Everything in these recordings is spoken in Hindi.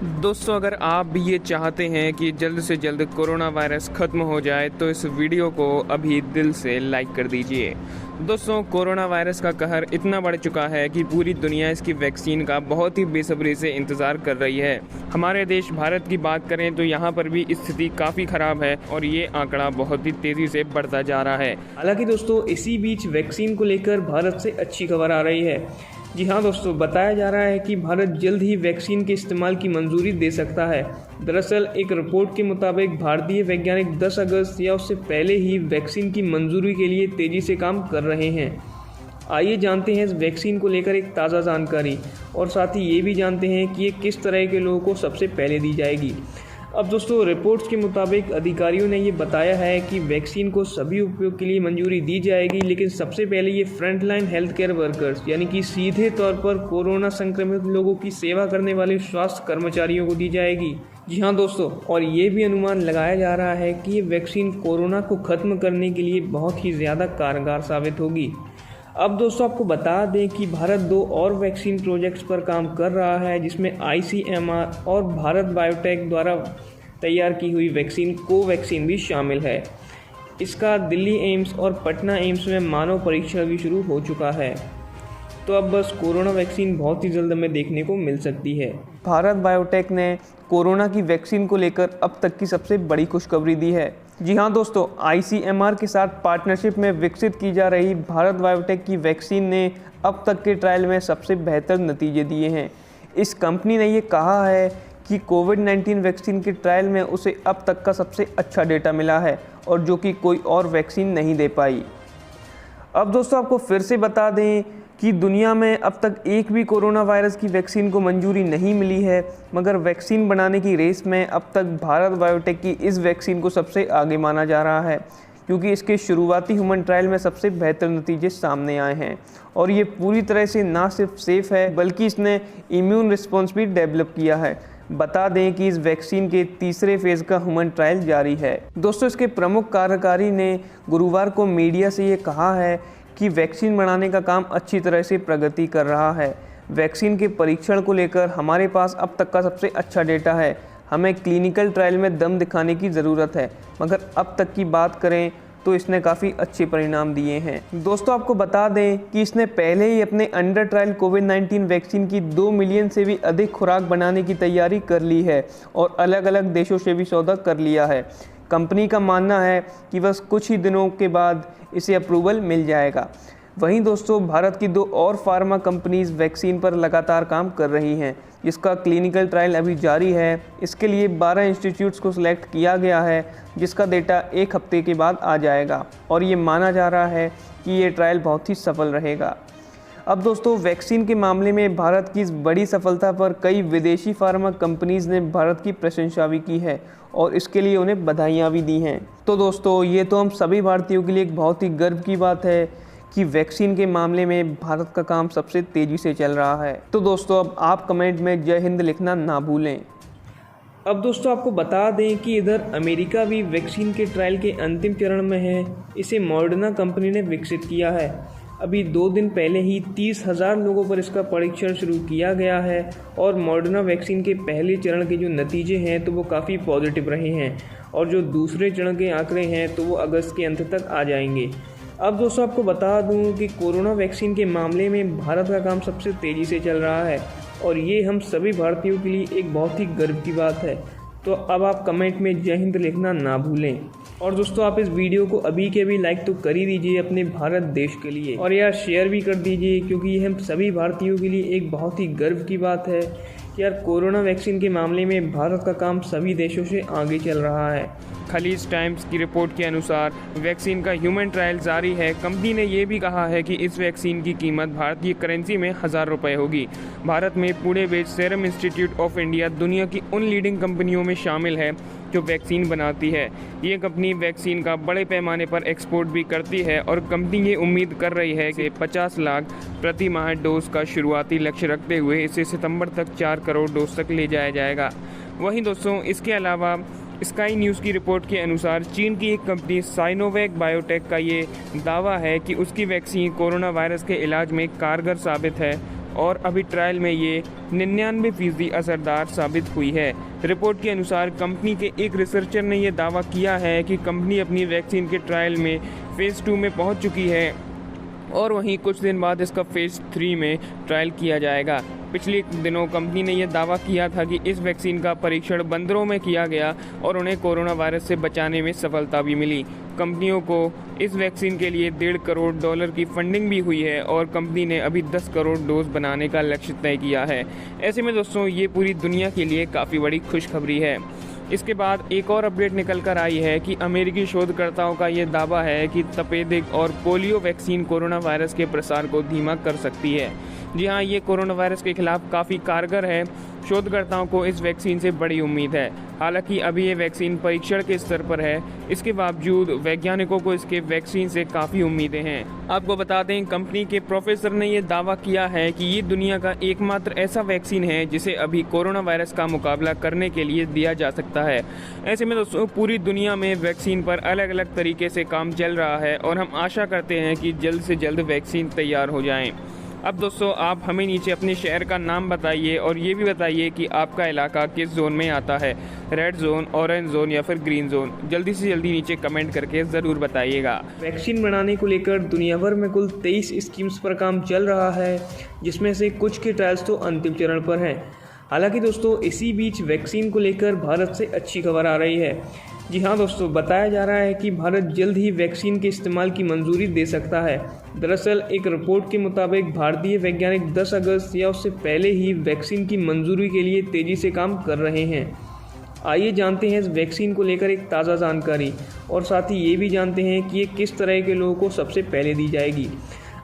दोस्तों, अगर आप भी ये चाहते हैं कि जल्द से जल्द कोरोना वायरस ख़त्म हो जाए तो इस वीडियो को अभी दिल से लाइक कर दीजिए। दोस्तों, कोरोना वायरस का कहर इतना बढ़ चुका है कि पूरी दुनिया इसकी वैक्सीन का बहुत ही बेसब्री से इंतज़ार कर रही है। हमारे देश भारत की बात करें तो यहाँ पर भी स्थिति काफ़ी ख़राब है और ये आंकड़ा बहुत ही तेज़ी से बढ़ता जा रहा है। हालांकि दोस्तों, इसी बीच वैक्सीन को लेकर भारत से अच्छी खबर आ रही है। जी हाँ दोस्तों, बताया जा रहा है कि भारत जल्द ही वैक्सीन के इस्तेमाल की मंजूरी दे सकता है। दरअसल एक रिपोर्ट के मुताबिक भारतीय वैज्ञानिक 10 अगस्त या उससे पहले ही वैक्सीन की मंजूरी के लिए तेज़ी से काम कर रहे हैं। आइए जानते हैं इस वैक्सीन को लेकर एक ताज़ा जानकारी और साथ ही ये भी जानते हैं कि ये किस तरह के लोगों को सबसे पहले दी जाएगी। अब दोस्तों, रिपोर्ट्स के मुताबिक अधिकारियों ने ये बताया है कि वैक्सीन को सभी उपयोग के लिए मंजूरी दी जाएगी, लेकिन सबसे पहले ये फ्रंटलाइन हेल्थ केयर वर्कर्स यानी कि सीधे तौर पर कोरोना संक्रमित लोगों की सेवा करने वाले स्वास्थ्य कर्मचारियों को दी जाएगी। जी हाँ दोस्तों, और ये भी अनुमान लगाया जा रहा है कि ये वैक्सीन कोरोना को ख़त्म करने के लिए बहुत ही ज़्यादा कारगर साबित होगी। अब दोस्तों, आपको बता दें कि भारत 2 और वैक्सीन प्रोजेक्ट्स पर काम कर रहा है, जिसमें ICMR और भारत बायोटेक द्वारा तैयार की हुई वैक्सीन कोवैक्सीन भी शामिल है। इसका दिल्ली एम्स और पटना एम्स में मानव परीक्षण भी शुरू हो चुका है। तो अब बस कोरोना वैक्सीन बहुत ही जल्द हमें देखने को मिल सकती है। भारत बायोटेक ने कोरोना की वैक्सीन को लेकर अब तक की सबसे बड़ी खुशखबरी दी है। जी हाँ दोस्तों, ICMR के साथ पार्टनरशिप में विकसित की जा रही भारत बायोटेक की वैक्सीन ने अब तक के ट्रायल में सबसे बेहतर नतीजे दिए हैं। इस कंपनी ने ये कहा है कि कोविड-19 वैक्सीन के ट्रायल में उसे अब तक का सबसे अच्छा डेटा मिला है और जो कि कोई और वैक्सीन नहीं दे पाई। अब दोस्तों, आपको फिर से बता दें कि दुनिया में अब तक एक भी कोरोना वायरस की वैक्सीन को मंजूरी नहीं मिली है, मगर वैक्सीन बनाने की रेस में अब तक भारत बायोटेक की इस वैक्सीन को सबसे आगे माना जा रहा है, क्योंकि इसके शुरुआती ह्यूमन ट्रायल में सबसे बेहतर नतीजे सामने आए हैं और ये पूरी तरह से ना सिर्फ सेफ़ है बल्कि इसने इम्यून रिस्पॉन्स भी डेवलप किया है। बता दें कि इस वैक्सीन के तीसरे फेज़ का ह्यूमन ट्रायल जारी है। दोस्तों, इसके प्रमुख कार्यकारी ने गुरुवार को मीडिया से ये कहा है कि वैक्सीन बनाने का काम अच्छी तरह से प्रगति कर रहा है। वैक्सीन के परीक्षण को लेकर हमारे पास अब तक का सबसे अच्छा डेटा है। हमें क्लिनिकल ट्रायल में दम दिखाने की ज़रूरत है, मगर अब तक की बात करें तो इसने काफ़ी अच्छे परिणाम दिए हैं। दोस्तों, आपको बता दें कि इसने पहले ही अपने अंडर ट्रायल कोविड-19 वैक्सीन की 2 मिलियन से भी अधिक खुराक बनाने की तैयारी कर ली है और अलग अलग देशों से भी सौदा कर लिया है। कंपनी का मानना है कि बस कुछ ही दिनों के बाद इसे अप्रूवल मिल जाएगा। वहीं दोस्तों, भारत की 2 और फार्मा कंपनीज़ वैक्सीन पर लगातार काम कर रही हैं, जिसका क्लिनिकल ट्रायल अभी जारी है। इसके लिए 12 इंस्टीट्यूट्स को सिलेक्ट किया गया है, जिसका डेटा 1 हफ्ते के बाद आ जाएगा और ये माना जा रहा है कि ये ट्रायल बहुत ही सफल रहेगा। अब दोस्तों, वैक्सीन के मामले में भारत की इस बड़ी सफलता पर कई विदेशी फार्मा कंपनीज़ ने भारत की प्रशंसा भी की है और इसके लिए उन्हें बधाइयाँ भी दी हैं। तो दोस्तों, ये तो हम सभी भारतीयों के लिए एक बहुत ही गर्व की बात है कि वैक्सीन के मामले में भारत का काम सबसे तेज़ी से चल रहा है। तो दोस्तों, अब आप कमेंट में जय हिंद लिखना ना भूलें। अब दोस्तों, आपको बता दें कि इधर अमेरिका भी वैक्सीन के ट्रायल के अंतिम चरण में है। इसे मॉडर्ना कंपनी ने विकसित किया है। अभी 2 दिन पहले ही 30,000 लोगों पर इसका परीक्षण शुरू किया गया है और मॉडर्ना वैक्सीन के पहले चरण के जो नतीजे हैं तो वो काफ़ी पॉजिटिव रहे हैं और जो दूसरे चरण के आंकड़े हैं तो वो अगस्त के अंत तक आ जाएंगे। अब दोस्तों, आपको बता दूं कि कोरोना वैक्सीन के मामले में भारत का काम सबसे तेज़ी से चल रहा है और ये हम सभी भारतीयों के लिए एक बहुत ही गर्व की बात है। तो अब आप कमेंट में जय हिंद लिखना ना भूलें और दोस्तों, आप इस वीडियो को अभी के अभी लाइक तो कर ही दीजिए अपने भारत देश के लिए और यार शेयर भी कर दीजिए, क्योंकि ये हम सभी भारतीयों के लिए एक बहुत ही गर्व की बात है कि यार कोरोना वैक्सीन के मामले में भारत का काम सभी देशों से आगे चल रहा है। खलीज टाइम्स की रिपोर्ट के अनुसार वैक्सीन का ह्यूमन ट्रायल जारी है। कंपनी ने ये भी कहा है कि इस वैक्सीन की कीमत भारतीय करेंसी में 1000 रुपये होगी। भारत में Pune based serum institute of India दुनिया की उन लीडिंग कंपनियों में शामिल है जो वैक्सीन बनाती है। ये कंपनी वैक्सीन का बड़े पैमाने पर एक्सपोर्ट भी करती है और कंपनी ये उम्मीद कर रही है कि 50 लाख प्रति माह डोज का शुरुआती लक्ष्य रखते हुए इसे सितंबर तक 4 करोड़ डोज तक ले जाया जाएगा। वहीं दोस्तों, इसके अलावा स्काई न्यूज़ की रिपोर्ट के अनुसार चीन की एक कंपनी साइनोवैक बायोटेक का ये दावा है कि उसकी वैक्सीन कोरोना वायरस के इलाज में कारगर साबित है और अभी ट्रायल में ये 99% असरदार साबित हुई है। रिपोर्ट के अनुसार कंपनी के एक रिसर्चर ने यह दावा किया है कि कंपनी अपनी वैक्सीन के ट्रायल में फेज़ 2 में पहुंच चुकी है और वहीं कुछ दिन बाद इसका फेज़ 3 में ट्रायल किया जाएगा। पिछले दिनों कंपनी ने यह दावा किया था कि इस वैक्सीन का परीक्षण बंदरों में किया गया और उन्हें कोरोना वायरस से बचाने में सफलता भी मिली। कंपनियों को इस वैक्सीन के लिए $1.5 करोड़ की फंडिंग भी हुई है और कंपनी ने अभी 10 करोड़ डोज बनाने का लक्ष्य तय किया है। ऐसे में दोस्तों ये पूरी दुनिया के लिए काफ़ी बड़ी खुशखबरी है। इसके बाद एक और अपडेट निकल कर आई है कि अमेरिकी शोधकर्ताओं का ये दावा है कि तपेदिक और पोलियो वैक्सीन कोरोना वायरस के प्रसार को धीमा कर सकती है। जी हाँ, ये कोरोना वायरस के खिलाफ काफ़ी कारगर है। शोधकर्ताओं को इस वैक्सीन से बड़ी उम्मीद है। हालांकि अभी ये वैक्सीन परीक्षण के स्तर पर है, इसके बावजूद वैज्ञानिकों को इसके वैक्सीन से काफ़ी उम्मीदें हैं। आपको बता दें, कंपनी के प्रोफेसर ने यह दावा किया है कि ये दुनिया का एकमात्र ऐसा वैक्सीन है जिसे अभी कोरोना वायरस का मुकाबला करने के लिए दिया जा सकता है। ऐसे में दोस्तों पूरी दुनिया में वैक्सीन पर अलग अलग तरीके से काम चल रहा है और हम आशा करते हैं कि जल्द से जल्द वैक्सीन तैयार हो जाएँ। अब दोस्तों आप हमें नीचे अपने शहर का नाम बताइए और ये भी बताइए कि आपका इलाका किस जोन में आता है, रेड जोन, ऑरेंज जोन या फिर ग्रीन जोन। जल्दी से जल्दी नीचे कमेंट करके ज़रूर बताइएगा। वैक्सीन बनाने को लेकर दुनिया भर में कुल 23 स्कीम्स पर काम चल रहा है, जिसमें से कुछ के ट्रायल्स तो अंतिम चरण पर हैं। हालांकि दोस्तों इसी बीच वैक्सीन को लेकर भारत से अच्छी खबर आ रही है। जी हाँ दोस्तों, बताया जा रहा है कि भारत जल्द ही वैक्सीन के इस्तेमाल की मंजूरी दे सकता है। दरअसल एक रिपोर्ट के मुताबिक भारतीय वैज्ञानिक 10 अगस्त या उससे पहले ही वैक्सीन की मंजूरी के लिए तेज़ी से काम कर रहे हैं। आइए जानते हैं इस वैक्सीन को लेकर एक ताज़ा जानकारी और साथ ही ये भी जानते हैं कि ये किस तरह के लोगों को सबसे पहले दी जाएगी।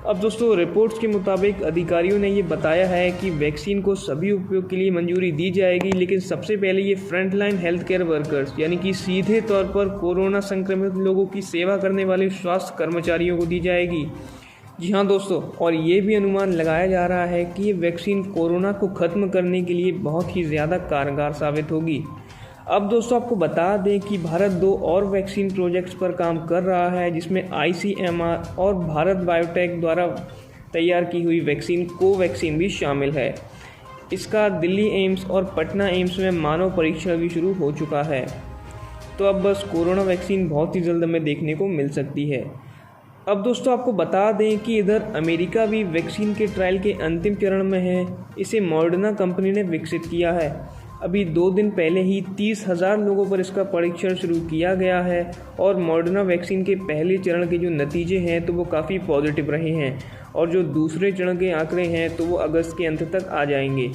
अब दोस्तों रिपोर्ट्स के मुताबिक अधिकारियों ने ये बताया है कि वैक्सीन को सभी उपयोग के लिए मंजूरी दी जाएगी, लेकिन सबसे पहले ये फ्रंटलाइन हेल्थ केयर वर्कर्स यानी कि सीधे तौर पर कोरोना संक्रमित लोगों की सेवा करने वाले स्वास्थ्य कर्मचारियों को दी जाएगी। जी हाँ दोस्तों, और ये भी अनुमान लगाया जा रहा है कि ये वैक्सीन कोरोना को ख़त्म करने के लिए बहुत ही ज़्यादा कारगर साबित होगी। अब दोस्तों आपको बता दें कि भारत 2 और वैक्सीन प्रोजेक्ट्स पर काम कर रहा है, जिसमें ICMR और भारत बायोटेक द्वारा तैयार की हुई वैक्सीन कोवैक्सीन भी शामिल है। इसका दिल्ली एम्स और पटना एम्स में मानव परीक्षण भी शुरू हो चुका है। तो अब बस कोरोना वैक्सीन बहुत ही जल्द हमें देखने को मिल सकती है। अब दोस्तों आपको बता दें कि इधर अमेरिका भी वैक्सीन के ट्रायल के अंतिम चरण में है। इसे मॉडर्ना कंपनी ने विकसित किया है। अभी 2 दिन पहले ही 30,000 लोगों पर इसका परीक्षण शुरू किया गया है और मॉडर्ना वैक्सीन के पहले चरण के जो नतीजे हैं तो वो काफ़ी पॉजिटिव रहे हैं और जो दूसरे चरण के आंकड़े हैं तो वो अगस्त के अंत तक आ जाएंगे।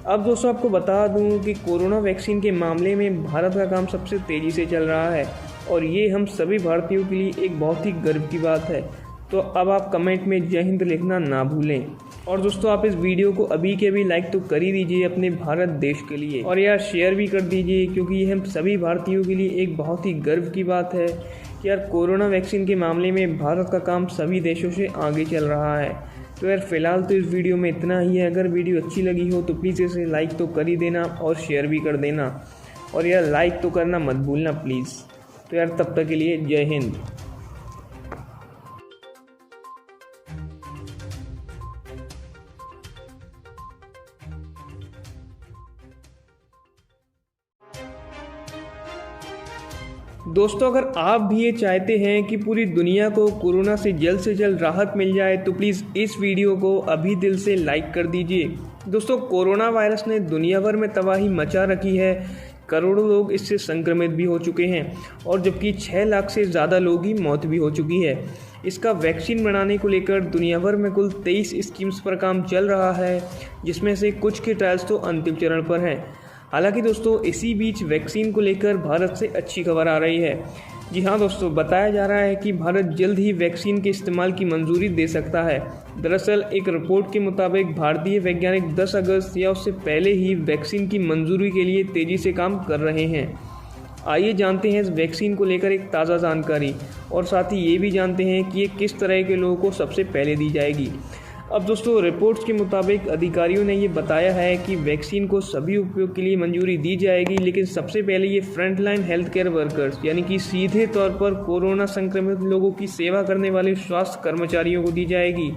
अब दोस्तों आपको बता दूं कि कोरोना वैक्सीन के मामले में भारत का काम सबसे तेज़ी से चल रहा है और ये हम सभी भारतीयों के लिए एक बहुत ही गर्व की बात है। तो अब आप कमेंट में जय हिंद लिखना ना भूलें। और दोस्तों आप इस वीडियो को अभी के अभी लाइक तो कर ही दीजिए अपने भारत देश के लिए, और यार शेयर भी कर दीजिए, क्योंकि ये हम सभी भारतीयों के लिए एक बहुत ही गर्व की बात है कि यार कोरोना वैक्सीन के मामले में भारत का काम सभी देशों से आगे चल रहा है। तो यार फिलहाल तो इस वीडियो में इतना ही है। अगर वीडियो अच्छी लगी हो तो प्लीज़ इसे लाइक तो कर ही देना और शेयर भी कर देना, और यार लाइक तो करना मत भूलना प्लीज़। तो यार तब तक के लिए जय हिंद। दोस्तों अगर आप भी ये चाहते हैं कि पूरी दुनिया को कोरोना से जल्द राहत मिल जाए तो प्लीज़ इस वीडियो को अभी दिल से लाइक कर दीजिए। दोस्तों कोरोना वायरस ने दुनिया भर में तबाही मचा रखी है। करोड़ों लोग इससे संक्रमित भी हो चुके हैं और जबकि 6 लाख से ज़्यादा लोग की मौत भी हो चुकी है। इसका वैक्सीन बनाने को लेकर दुनिया भर में कुल 23 स्कीम्स पर काम चल रहा है, जिसमें से कुछ के ट्रायल्स तो अंतिम चरण पर हैं। हालांकि दोस्तों इसी बीच वैक्सीन को लेकर भारत से अच्छी खबर आ रही है। जी हाँ दोस्तों, बताया जा रहा है कि भारत जल्द ही वैक्सीन के इस्तेमाल की मंजूरी दे सकता है। दरअसल एक रिपोर्ट के मुताबिक भारतीय वैज्ञानिक 10 अगस्त या उससे पहले ही वैक्सीन की मंजूरी के लिए तेज़ी से काम कर रहे हैं। आइए जानते हैं इस वैक्सीन को लेकर एक ताज़ा जानकारी और साथ ही ये भी जानते हैं कि ये किस तरह के लोगों को सबसे पहले दी जाएगी। अब दोस्तों रिपोर्ट्स के मुताबिक अधिकारियों ने ये बताया है कि वैक्सीन को सभी उपयोग के लिए मंजूरी दी जाएगी, लेकिन सबसे पहले ये फ्रंटलाइन हेल्थ केयर वर्कर्स यानी कि सीधे तौर पर कोरोना संक्रमित लोगों की सेवा करने वाले स्वास्थ्य कर्मचारियों को दी जाएगी।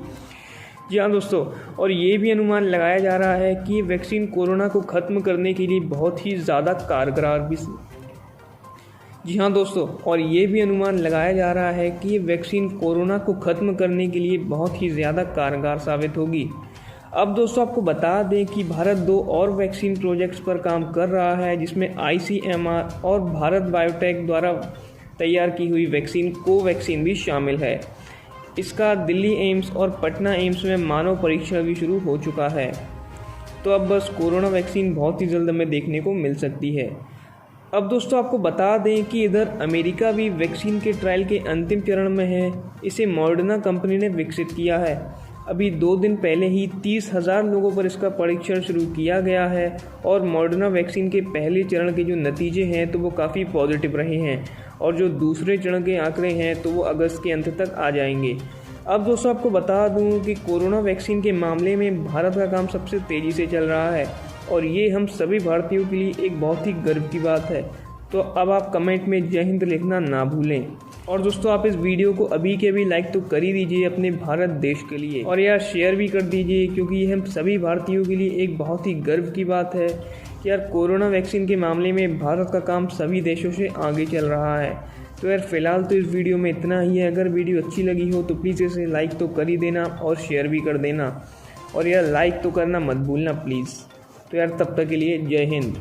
जी हाँ दोस्तों, और ये भी अनुमान लगाया जा रहा है कि ये वैक्सीन कोरोना को ख़त्म करने के लिए बहुत ही ज़्यादा कारगर भी। जी हाँ दोस्तों, और ये भी अनुमान लगाया जा रहा है कि ये वैक्सीन कोरोना को ख़त्म करने के लिए बहुत ही ज़्यादा कारगर साबित होगी। अब दोस्तों आपको बता दें कि भारत 2 और वैक्सीन प्रोजेक्ट्स पर काम कर रहा है, जिसमें ICMR और भारत बायोटेक द्वारा तैयार की हुई वैक्सीन कोवैक्सीन भी शामिल है। इसका दिल्ली एम्स और पटना एम्स में मानव परीक्षण भी शुरू हो चुका है। तो अब बस कोरोना वैक्सीन बहुत ही जल्द हमें देखने को मिल सकती है। अब दोस्तों आपको बता दें कि इधर अमेरिका भी वैक्सीन के ट्रायल के अंतिम चरण में है। इसे मॉडर्ना कंपनी ने विकसित किया है। अभी 2 दिन पहले ही 30,000 लोगों पर इसका परीक्षण शुरू किया गया है और मॉडर्ना वैक्सीन के पहले चरण के जो नतीजे हैं तो वो काफ़ी पॉजिटिव रहे हैं और जो दूसरे चरण के आंकड़े हैं तो वो अगस्त के अंत तक आ जाएंगे। अब दोस्तों आपको बता दूं कि कोरोना वैक्सीन के मामले में भारत का काम सबसे तेज़ी से चल रहा है और ये हम सभी भारतीयों के लिए एक बहुत ही गर्व की बात है। तो अब आप कमेंट में जय हिंद लिखना ना भूलें। और दोस्तों आप इस वीडियो को अभी के अभी लाइक तो कर ही दीजिए अपने भारत देश के लिए, और यार शेयर भी कर दीजिए, क्योंकि ये हम सभी भारतीयों के लिए एक बहुत ही गर्व की बात है कि यार कोरोना वैक्सीन के मामले में भारत का काम सभी देशों से आगे चल रहा है। तो यार फिलहाल तो इस वीडियो में इतना ही है। अगर वीडियो अच्छी लगी हो तो प्लीज़ इसे लाइक तो कर ही देना और शेयर भी कर देना, और यार लाइक तो करना मत भूलना प्लीज़। तो यार तब तक के लिए जय हिंद।